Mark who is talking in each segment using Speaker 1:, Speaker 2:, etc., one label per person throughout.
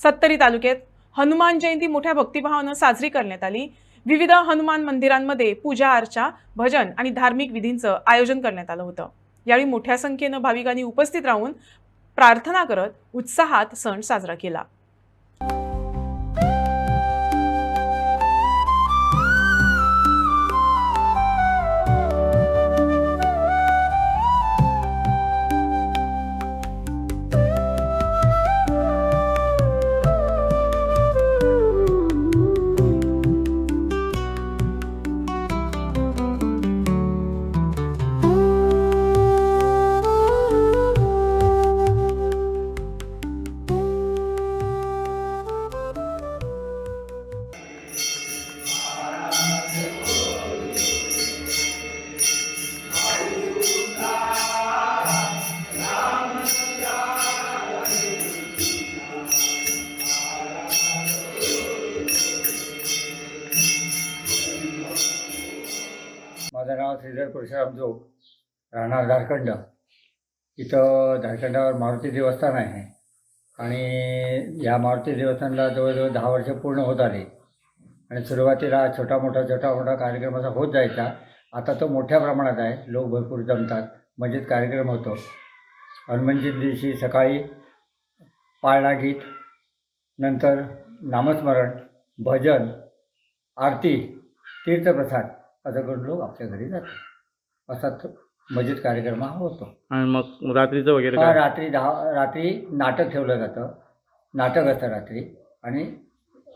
Speaker 1: सत्तरी तालुक्यात हनुमान जयंती मोठ्या भक्तिभावानं साजरी करण्यात आली। विविध हनुमान मंदिरांमध्ये पूजा अर्चा, भजन आणि धार्मिक विधींचं आयोजन करण्यात आलं होतं। यावेळी मोठ्या संख्येनं भाविकांनी उपस्थित राहून प्रार्थना करत उत्साहात सण साजरा केला।
Speaker 2: माझं नाव श्रीधर परशुराम जोग, राहणार झारखंड। इथं झारखंडावर मारुती देवस्थान आहे आणि या मारुती देवस्थानला जवळजवळ 10 वर्ष पूर्ण होत आली आणि सुरुवातीला छोटा मोठा कार्यक्रम असा होत जायचा। आता तो मोठ्या प्रमाणात आहे, लोक भरपूर जमतात, मजेत कार्यक्रम होतो। हनुमान जयंती दिवशी सकाळी पाळणा गीत, नंतर नामस्मरण, भजन, आरती, तीर्थप्रसाद असं करून लोक आपल्या घरी जातात। असा मजेत कार्यक्रम हा होतो।
Speaker 3: आणि मग रात्रीचं वगैरे
Speaker 2: हा,
Speaker 3: काय?
Speaker 2: रात्री नाटक ठेवलं जातं, नाटक असतं रात्री आणि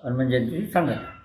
Speaker 2: हनुमान जयंती सांगतात।